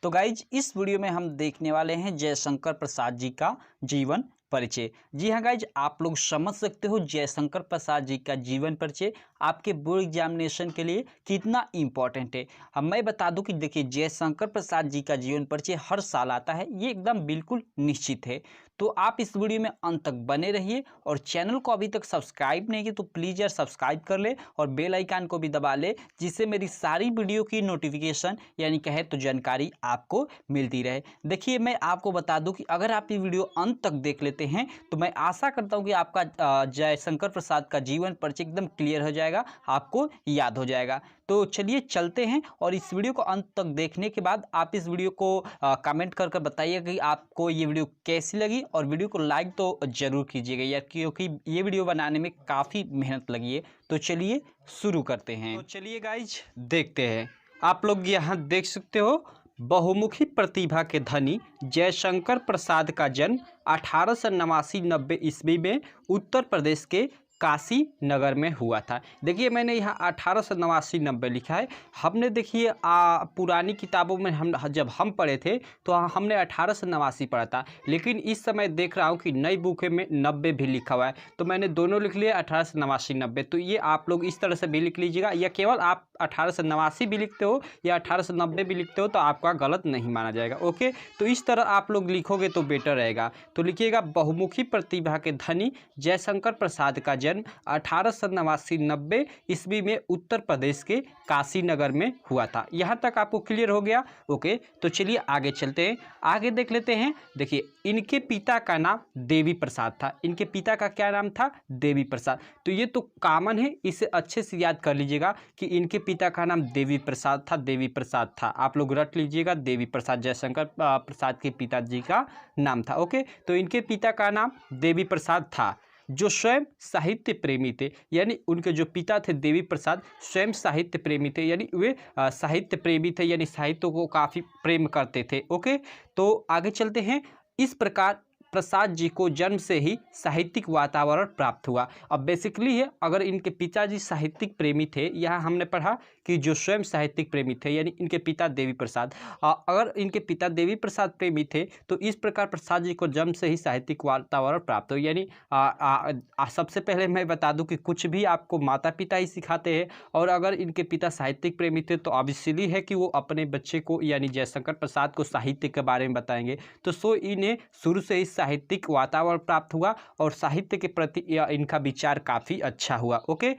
तो गाइज इस वीडियो में हम देखने वाले हैं जयशंकर प्रसाद जी का जीवन परिचय। जी हाँ गाइज, आप लोग समझ सकते हो जयशंकर प्रसाद जी का जीवन परिचय आपके बोर्ड एग्जामिनेशन के लिए कितना इम्पोर्टेंट है। अब मैं बता दूं कि देखिए जयशंकर प्रसाद जी का जीवन परिचय हर साल आता है, ये एकदम बिल्कुल निश्चित है। तो आप इस वीडियो में अंत तक बने रहिए और चैनल को अभी तक सब्सक्राइब नहीं किया तो प्लीज़ यार सब्सक्राइब कर ले और बेल आइकन को भी दबा ले, जिससे मेरी सारी वीडियो की नोटिफिकेशन यानी कहे तो जानकारी आपको मिलती रहे। देखिए मैं आपको बता दूं कि अगर आप ये वीडियो अंत तक देख लेते हैं तो मैं आशा करता हूं कि आपका जयशंकर प्रसाद का जीवन परिचय एकदम क्लियर हो जाएगा, आपको याद हो जाएगा। तो चलिए चलते हैं और इस वीडियो को अंत तक देखने के बाद आप इस वीडियो को कमेंट कर कर बताइएगा कि आपको ये वीडियो कैसी लगी और वीडियो को लाइक तो जरूर कीजिएगा यार, क्योंकि ये वीडियो बनाने में काफ़ी मेहनत लगी है। तो चलिए शुरू करते हैं। तो चलिए गाइज देखते हैं। आप लोग यहाँ देख सकते हो बहुमुखी प्रतिभा के धनी जयशंकर प्रसाद का जन्म 1889-90 ईस्वी में उत्तर प्रदेश के काशी नगर में हुआ था। देखिए मैंने यहाँ 1889-90 लिखा है। हमने देखिए पुरानी किताबों में जब हम पढ़े थे तो हमने 1889 पढ़ा था, लेकिन इस समय देख रहा हूँ कि नई बुक में 90 भी लिखा हुआ है, तो मैंने दोनों लिख लिया 1889-90। तो ये आप लोग इस तरह से भी लिख लीजिएगा, या केवल आप 1889 भी लिखते हो या 1890 भी लिखते हो तो आपका गलत नहीं माना जाएगा। ओके, तो इस तरह आप लोग लिखोगे तो बेटर रहेगा। तो लिखिएगा बहुमुखी प्रतिभा के धनी जयशंकर प्रसाद का जन्म 1889-90 ईस्वी में उत्तर प्रदेश के काशी नगर में हुआ था। यहाँ तक आपको क्लियर हो गया। ओके, तो चलिए आगे चलते हैं, आगे देख लेते हैं। देखिए इनके पिता का नाम देवी प्रसाद था। इनके पिता का क्या नाम था? देवी प्रसाद। तो ये तो कॉमन है, इसे अच्छे से याद कर लीजिएगा कि इनके पिता का नाम देवी प्रसाद था। देवी प्रसाद था, आप लोग रट लीजिएगा, देवी प्रसाद जयशंकर प्रसाद के पिताजी का नाम था। ओके, तो इनके पिता का नाम देवी प्रसाद था, जो स्वयं साहित्य प्रेमी थे। यानी उनके जो पिता थे देवी प्रसाद स्वयं साहित्य प्रेमी थे, यानी वे साहित्य प्रेमी थे, यानी साहित्य को काफ़ी प्रेम करते थे। ओके, तो आगे चलते हैं। इस प्रकार प्रसाद जी को जन्म से ही साहित्यिक वातावरण प्राप्त हुआ। अब बेसिकली है, अगर इनके पिताजी साहित्यिक प्रेमी थे, यहाँ हमने पढ़ा कि जो स्वयं साहित्यिक प्रेमी थे, यानी इनके पिता देवी प्रसाद, अगर इनके पिता देवी प्रसाद प्रेमी थे तो इस प्रकार प्रसाद जी को जन्म से ही साहित्यिक वातावरण प्राप्त हो। यानी सबसे पहले मैं बता दूं कि कुछ भी आपको माता पिता ही सिखाते हैं, और अगर इनके पिता साहित्यिक प्रेमी थे तो ऑब्वियसली है कि वो अपने बच्चे को यानी जयशंकर प्रसाद को साहित्य के बारे में बताएंगे। तो सो इन्हें शुरू से ही साहित्यिक वातावरण प्राप्त हुआ और साहित्य के प्रति इनका विचार काफ़ी अच्छा हुआ। ओके,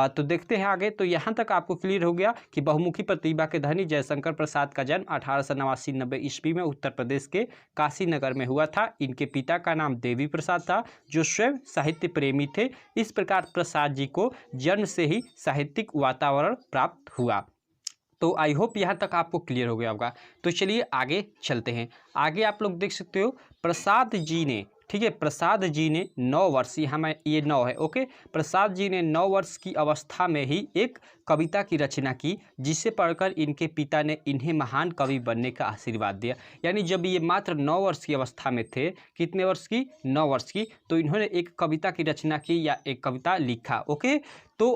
तो देखते हैं आगे। तो यहाँ तक आपको क्लियर हो गया कि बहुमुखी प्रतिभा के धनी जयशंकर प्रसाद का जन्म 1889-90 ईस्वी में उत्तर प्रदेश के काशी नगर में हुआ था। इनके पिता का नाम देवी प्रसाद था, जो स्वयं साहित्य प्रेमी थे। इस प्रकार प्रसाद जी को जन्म से ही साहित्यिक वातावरण प्राप्त हुआ। तो आई होप यहाँ तक आपको क्लियर हो गया होगा। तो चलिए आगे चलते हैं। आगे आप लोग देख सकते हो प्रसाद जी ने, ठीक है, प्रसाद जी ने 9 वर्ष, यहाँ में ये 9 है। ओके, प्रसाद जी ने 9 वर्ष की अवस्था में ही एक कविता की रचना की, जिसे पढ़कर इनके पिता ने इन्हें महान कवि बनने का आशीर्वाद दिया। यानी जब ये मात्र 9 वर्ष की अवस्था में थे, कितने वर्ष की? 9 वर्ष की, तो इन्होंने एक कविता की रचना की या एक कविता लिखा। ओके, तो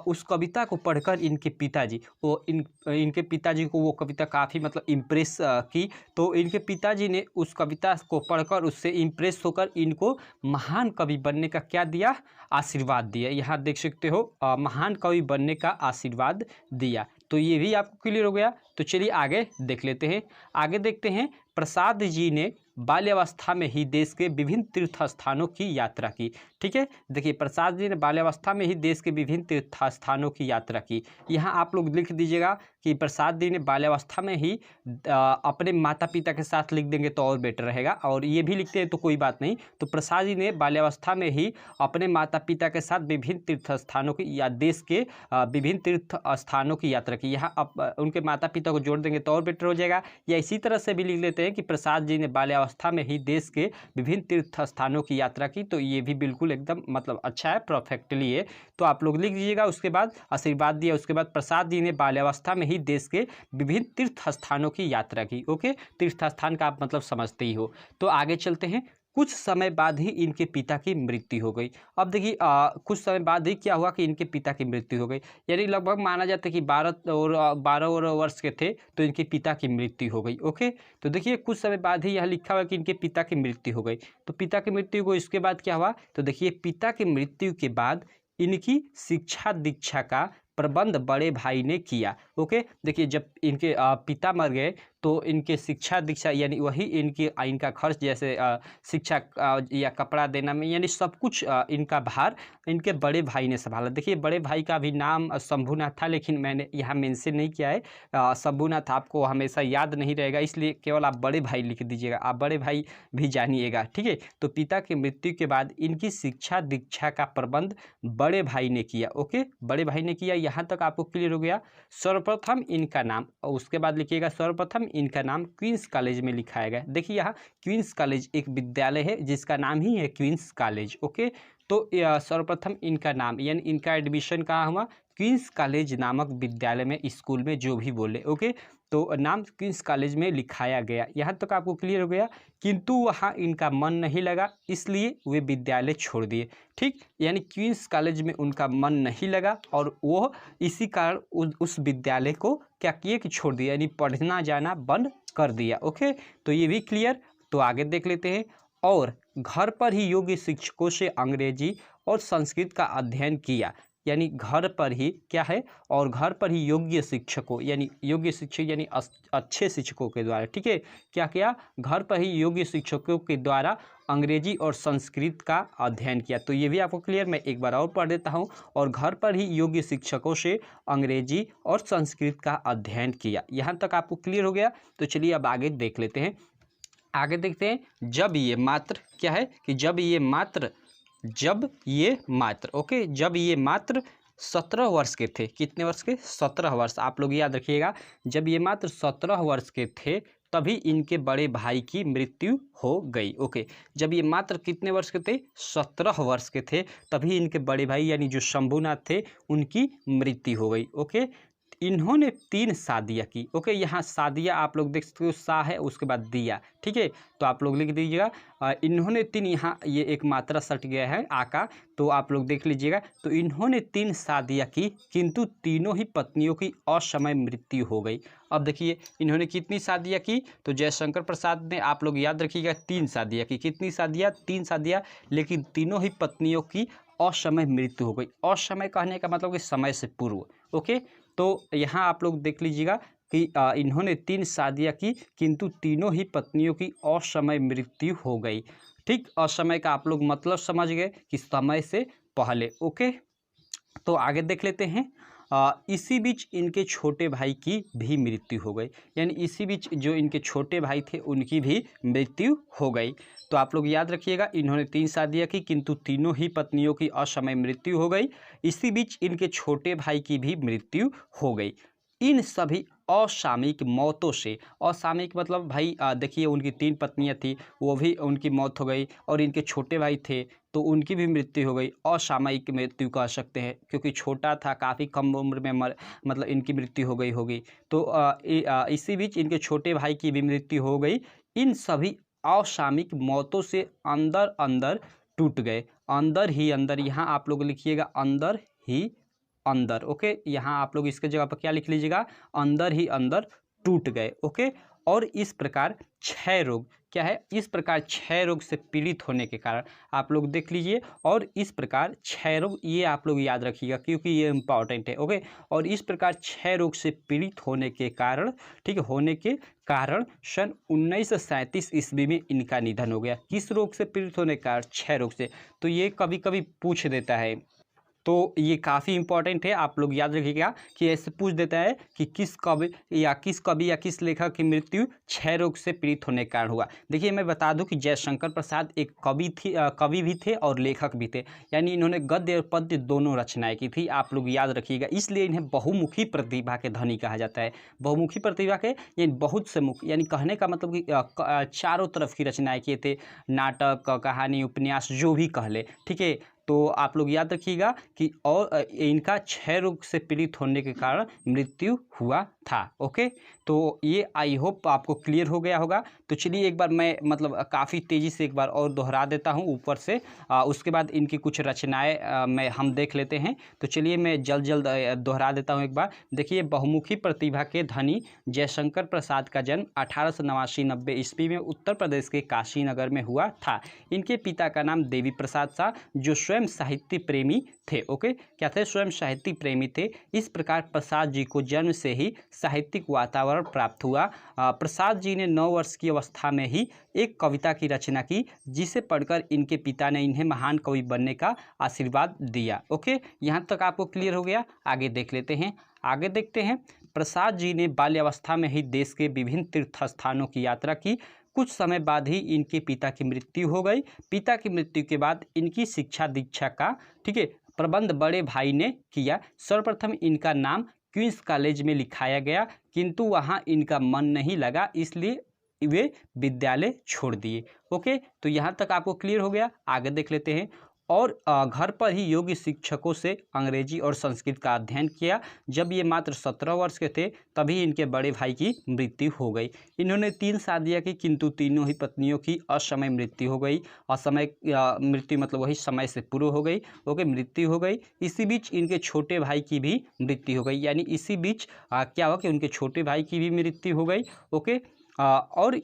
उस कविता को पढ़कर इनके पिताजी इनके पिताजी को वो कविता काफ़ी मतलब इम्प्रेस की। तो इनके पिताजी ने उस कविता को पढ़कर उससे इम्प्रेस होकर इनको महान कवि बनने का क्या दिया? आशीर्वाद दिया। यहाँ देख सकते हो महान कवि बनने का आशीर्वाद दिया। तो ये भी आपको क्लियर हो गया। तो चलिए आगे देख लेते हैं। आगे देखते हैं। प्रसाद जी ने बाल्यावस्था में ही देश के विभिन्न तीर्थ स्थानों की यात्रा की। ठीक है, देखिए प्रसाद जी ने बाल्यावस्था में ही देश के विभिन्न तीर्थ स्थानों की यात्रा की। यहाँ आप लोग लिख दीजिएगा कि प्रसाद जी ने बाल्यावस्था में ही अपने माता पिता के साथ लिख देंगे तो और बेटर रहेगा, और ये भी लिखते हैं तो कोई बात नहीं। तो प्रसाद जी ने बाल्यावस्था में ही अपने माता पिता के साथ विभिन्न तीर्थ स्थानों की या देश के विभिन्न तीर्थ स्थानों की यात्रा की। यहाँ उनके माता पिता को जोड़ देंगे तो और बेटर हो जाएगा, या इसी तरह से भी लिख लेते हैं कि प्रसाद जी ने बाल्यावस्था में ही देश के विभिन्न तीर्थ स्थानों की यात्रा की। तो ये भी बिल्कुल एकदम मतलब अच्छा है, परफेक्टली है। तो आप लोग लिख दीजिएगा। उसके बाद आशीर्वाद दिया, उसके बाद प्रसाद जी ने बाल्यावस्था में ही देश के विभिन्न तीर्थ स्थानों की यात्रा की। ओके, तीर्थ स्थान का आप मतलब समझते ही हो। तो आगे चलते हैं। कुछ समय बाद ही इनके पिता की मृत्यु हो गई। अब देखिए कुछ समय बाद ही क्या हुआ कि इनके पिता की मृत्यु हो गई, यानी लगभग माना जाता है कि 12 वर्ष के थे तो इनके पिता की मृत्यु हो गई। ओके, तो देखिए कुछ समय बाद ही यहाँ लिखा हुआ कि इनके पिता की मृत्यु हो गई। तो पिता की मृत्यु को इसके बाद क्या हुआ, तो देखिए पिता की मृत्यु के बाद इनकी शिक्षा दीक्षा का प्रबंध बड़े भाई ने किया। ओके, देखिए जब इनके पिता मर गए तो इनके शिक्षा दीक्षा यानी वही इनका खर्च, जैसे शिक्षा या कपड़ा देना में, यानी सब कुछ इनका भार इनके बड़े भाई ने संभाला। देखिए बड़े भाई का भी नाम शंभुनाथ था, लेकिन मैंने यहाँ मेंशन नहीं किया है। शंभुनाथ आपको हमेशा याद नहीं रहेगा, इसलिए केवल आप बड़े भाई लिख दीजिएगा, आप बड़े भाई भी जानिएगा। ठीक है, तो पिता की मृत्यु के बाद इनकी शिक्षा दीक्षा का प्रबंध बड़े भाई ने किया। ओके, बड़े भाई ने किया, यहाँ तक आपको क्लियर हो गया। सर्वप्रथम इनका नाम, और उसके बाद लिखिएगा सर्वप्रथम इनका नाम क्वींस कॉलेज में लिखाया गया। देखिए यहाँ क्वींस कॉलेज एक विद्यालय है जिसका नाम ही है क्वींस कॉलेज। ओके, तो सर्वप्रथम इनका नाम यानी इनका एडमिशन कहाँ हुआ, क्वींस कॉलेज नामक विद्यालय में, स्कूल में, जो भी बोले। ओके, तो नाम क्वींस कॉलेज में लिखाया गया। यहाँ तक आपको क्लियर हो गया। किंतु वहाँ इनका मन नहीं लगा, इसलिए वे विद्यालय छोड़ दिए। ठीक, यानी क्वींस कॉलेज में उनका मन नहीं लगा और वो इसी कारण उस विद्यालय को क्या किए कि छोड़ दिया, यानी पढ़ना जाना बंद कर दिया। ओके, तो ये भी क्लियर। तो आगे देख लेते हैं। और घर पर ही योग्य शिक्षकों से अंग्रेजी और संस्कृत का अध्ययन किया, यानी घर पर ही क्या है, और घर पर ही योग्य शिक्षकों यानी योग्य शिक्षक यानी अच्छे शिक्षकों के द्वारा, ठीक है, क्या किया, घर पर ही योग्य शिक्षकों के द्वारा अंग्रेजी और संस्कृत का अध्ययन किया। तो ये भी आपको क्लियर, मैं एक बार और पढ़ देता हूँ। और घर पर ही योग्य शिक्षकों से अंग्रेजी और संस्कृत का अध्ययन किया। यहाँ तक आपको क्लियर हो गया। तो चलिए अब आगे देख लेते हैं। आगे देखते हैं। जब ये मात्र क्या है कि जब ये मात्र ओके, जब ये मात्र 17 वर्ष के थे। कितने वर्ष के, 17 वर्ष। आप लोग याद रखिएगा, जब ये मात्र 17 वर्ष के थे तभी इनके बड़े भाई की मृत्यु हो गई। ओके, जब ये मात्र कितने वर्ष के थे, 17 वर्ष के थे, तभी इनके बड़े भाई यानी जो शंभुनाथ थे उनकी मृत्यु हो गई। ओके, इन्होंने 3 शादियाँ की। ओके, यहाँ शादियाँ आप लोग देख सकते हो, सा है उसके बाद दिया। ठीक है, तो आप लोग लिख दीजिएगा। इन्होंने 3, यहाँ ये एक मात्रा सट गया है आका, तो आप लोग देख लीजिएगा। तो इन्होंने 3 शादियाँ की, किंतु तीनों ही पत्नियों की असमय मृत्यु हो गई। अब देखिए इन्होंने कितनी शादियाँ की, तो जयशंकर प्रसाद ने, आप लोग याद रखिएगा, 3 शादियाँ की। कितनी शादियाँ, 3 शादियाँ, लेकिन तीनों ही पत्नियों की असमय मृत्यु हो गई। असमय कहने का मतलब कि समय से पूर्व। ओके, तो यहाँ आप लोग देख लीजिएगा कि इन्होंने 3 शादियाँ की, किंतु तीनों ही पत्नियों की असमय मृत्यु हो गई। ठीक, असमय का आप लोग मतलब समझ गए कि समय से पहले। ओके, तो आगे देख लेते हैं। इसी बीच इनके छोटे भाई की भी मृत्यु हो गई, यानी इसी बीच जो इनके छोटे भाई थे उनकी भी मृत्यु हो गई। तो आप लोग याद रखिएगा, इन्होंने 3 शादियाँ की, किंतु तीनों ही पत्नियों की असमय मृत्यु हो गई। इसी बीच इनके छोटे भाई की भी मृत्यु हो गई। इन सभी असामयिक मौतों से, असामयिक मतलब भाई देखिए उनकी 3 पत्नियां थी, वो भी उनकी मौत हो गई, और इनके छोटे भाई थे तो उनकी भी मृत्यु हो गई। असामयिक मृत्यु कह सकते हैं, क्योंकि छोटा था, काफ़ी कम उम्र में मतलब इनकी मृत्यु हो गई होगी। तो इसी बीच इनके छोटे भाई की भी मृत्यु हो गई। इन सभी असामयिक मौतों से अंदर अंदर टूट गए, अंदर ही अंदर, यहाँ आप लोग लिखिएगा अंदर ही अंदर। ओके, यहाँ आप लोग इसके जगह पर क्या लिख लीजिएगा, अंदर ही अंदर टूट गए। ओके, और इस प्रकार क्षय रोग, क्या है, इस प्रकार क्षय रोग से पीड़ित होने के कारण, आप लोग देख लीजिए, और इस प्रकार क्षय रोग, ये आप लोग याद रखिएगा क्योंकि ये इंपॉर्टेंट है। ओके, और इस प्रकार क्षय रोग से पीड़ित होने के कारण, ठीक है, होने के कारण सन 1937 ईस्वी में इनका निधन हो गया। किस रोग से पीड़ित होने के कारण, क्षय रोग से। तो ये कभी कभी पूछ देता है, तो ये काफ़ी इंपॉर्टेंट है, आप लोग याद रखिएगा कि ऐसे पूछ देता है कि किस कवि या किस लेखक की मृत्यु क्षय रोग से पीड़ित होने के कारण हुआ। देखिए मैं बता दूं कि जयशंकर प्रसाद एक कवि भी थे और लेखक भी थे, यानी इन्होंने गद्य और पद्य दोनों रचनाएं की थी, आप लोग याद रखिएगा। इसलिए इन्हें बहुमुखी प्रतिभा के धनी कहा जाता है। बहुमुखी प्रतिभा के यानी बहुत से मुख, यानी कहने का मतलब कि चारों तरफ की रचनाएँ किए थे, नाटक, कहानी, उपन्यास, जो भी कह ले। ठीक है, तो आप लोग याद रखिएगा कि और इनका क्षय रोग से पीड़ित होने के कारण मृत्यु हुआ था। ओके, तो ये आई होप आपको क्लियर हो गया होगा। तो चलिए एक बार मैं मतलब काफ़ी तेज़ी से एक बार और दोहरा देता हूँ ऊपर से, उसके बाद इनकी कुछ रचनाएं मैं हम देख लेते हैं। तो चलिए मैं जल्द दोहरा देता हूँ एक बार। देखिए, बहुमुखी प्रतिभा के धनी जयशंकर प्रसाद का जन्म 1889-90 ईस्वी में उत्तर प्रदेश के काशी नगर में हुआ था। इनके पिता का नाम देवी प्रसाद था, जो स्वयं साहित्य प्रेमी थे। ओके, क्या थे? स्वयं साहित्य प्रेमी थे। इस प्रकार प्रसाद जी को जन्म से ही साहित्यिक वातावरण प्राप्त हुआ। प्रसाद जी ने 9 वर्ष की अवस्था में ही एक कविता की रचना की, जिसे पढ़कर इनके पिता ने इन्हें महान कवि बनने का आशीर्वाद दिया। ओके, यहाँ तक आपको क्लियर हो गया। आगे देख लेते हैं। आगे देखते हैं। प्रसाद जी ने बाल्यावस्था में ही देश के विभिन्न तीर्थ स्थानों की यात्रा की। कुछ समय बाद ही इनके पिता की मृत्यु हो गई। पिता की मृत्यु के बाद इनकी शिक्षा दीक्षा का, ठीक है, प्रबंध बड़े भाई ने किया। सर्वप्रथम इनका नाम क्वींस कॉलेज में लिखाया गया, किंतु वहां इनका मन नहीं लगा, इसलिए वे विद्यालय छोड़ दिए। ओके, तो यहाँ तक आपको क्लियर हो गया। आगे देख लेते हैं। और घर पर ही योग्य शिक्षकों से अंग्रेजी और संस्कृत का अध्ययन किया। जब ये मात्र 17 वर्ष के थे तभी इनके बड़े भाई की मृत्यु हो गई। इन्होंने 3 शादियाँ की, किंतु तीनों ही पत्नियों की असमय मृत्यु हो गई। असमय मृत्यु मतलब वही समय से पूर्व हो गई। ओके, मृत्यु हो गई। इसी बीच इनके छोटे भाई की भी मृत्यु हो गई, यानी इसी बीच क्या हुआ कि उनके छोटे भाई की भी मृत्यु हो गई। ओके, और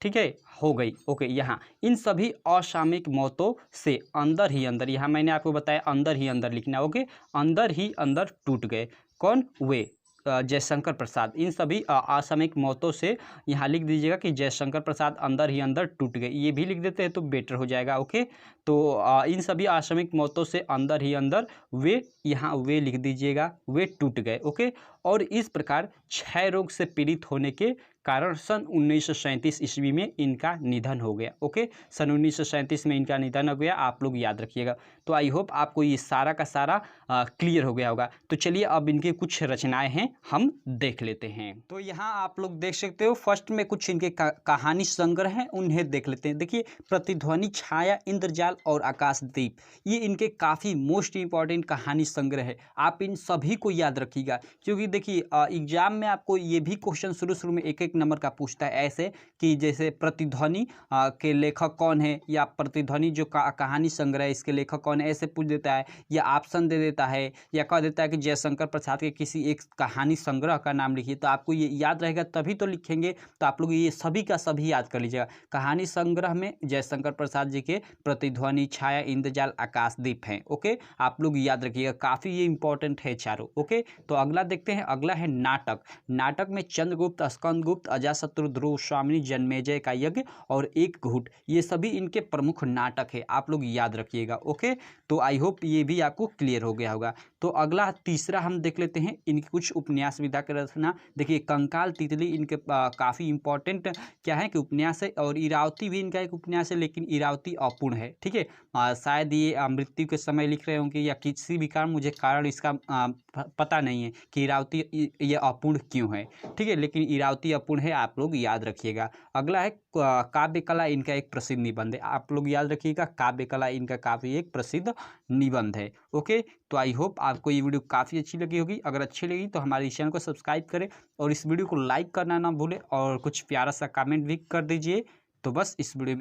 ठीक है, हो गई। ओके, यहाँ इन सभी असामयिक मौतों से अंदर ही अंदर, यहाँ मैंने आपको बताया अंदर ही अंदर लिखना। ओके, अंदर ही अंदर टूट गए। कौन? वे जयशंकर प्रसाद। इन सभी असामयिक मौतों से यहाँ लिख दीजिएगा कि जयशंकर प्रसाद अंदर ही अंदर टूट गए। ये भी लिख देते हैं तो बेटर हो जाएगा। ओके, तो इन सभी असामयिक मौतों से अंदर ही अंदर वे, यहाँ वे लिख दीजिएगा, वे टूट गए। ओके, और इस प्रकार क्षय रोग से पीड़ित होने के कारण सन 1937 ईस्वी में इनका निधन हो गया। ओके, सन 1937 में इनका निधन हो गया, आप लोग याद रखिएगा। तो आई होप आपको ये सारा का सारा क्लियर हो गया होगा। तो चलिए अब इनकी कुछ रचनाएं हैं हम देख लेते हैं। तो यहाँ आप लोग देख सकते हो, फर्स्ट में कुछ इनके कहानी संग्रह हैं, उन्हें देख लेते हैं। देखिए, प्रतिध्वनि, छाया, इंद्रजाल और आकाशदीप, ये इनके काफ़ी मोस्ट इंपॉर्टेंट कहानी संग्रह है। आप इन सभी को याद रखिएगा, क्योंकि देखिए एग्जाम में आपको ये भी क्वेश्चन शुरू में एक नंबर का पूछता है, ऐसे कि जैसे प्रतिध्वनि के लेखक कौन है, या प्रतिध्वनि जो कहानी संग्रह है इसके लेखक कौन है, ऐसे पूछ देता है, या ऑप्शन दे देता है, या कह देता है कि जयशंकर प्रसाद के किसी एक कहानी संग्रह का नाम लिखिए। तो आपको ये याद रहेगा तभी तो लिखेंगे। तो आप लोग ये सभी का सभी याद कर लीजिएगा। कहानी संग्रह में जयशंकर प्रसाद जी के प्रतिध्वनि, छाया, इंद्रजाल, आकाशदीप हैं। ओके, आप लोग याद रखिएगा, काफ़ी ये इंपॉर्टेंट है चारों। ओके, तो अगला देखते हैं। अगला है नाटक। नाटक में चंद्रगुप्त, स्कंदगुप्त, अजाशत्रु, ध्रुव, स्वामिनी, जन्मेजय का यज्ञ और एक घूट, ये सभी इनके प्रमुख नाटक है, आप लोग याद रखिएगा। ओके, तो आई होप ये भी आपको क्लियर हो गया होगा। तो अगला तीसरा हम देख लेते हैं, इनकी कुछ उपन्यास विधा की रचना। देखिए, कंकाल, तितली इनके काफ़ी इंपॉर्टेंट क्या है कि उपन्यास है, और इरावती भी इनका एक उपन्यास है, लेकिन इरावती अपूर्ण है। ठीक है, शायद ये मृत्यु के समय लिख रहे होंगे, या किसी भी कारण, मुझे कारण इसका पता नहीं है कि इरावती ये अपूर्ण क्यों है। ठीक है, लेकिन इरावती अपूर्ण है, आप लोग याद रखिएगा। अगला है काव्य कला, इनका एक प्रसिद्ध निबंध है, आप लोग याद रखिएगा। काव्य कला इनका काफ़ी एक प्रसिद्ध निबंध है। ओके, तो आई होप आपको ये वीडियो काफ़ी अच्छी लगी होगी। अगर अच्छी लगी तो हमारे चैनल को सब्सक्राइब करें, और इस वीडियो को लाइक करना ना भूलें, और कुछ प्यारा सा कमेंट भी कर दीजिए। तो बस इस वीडियो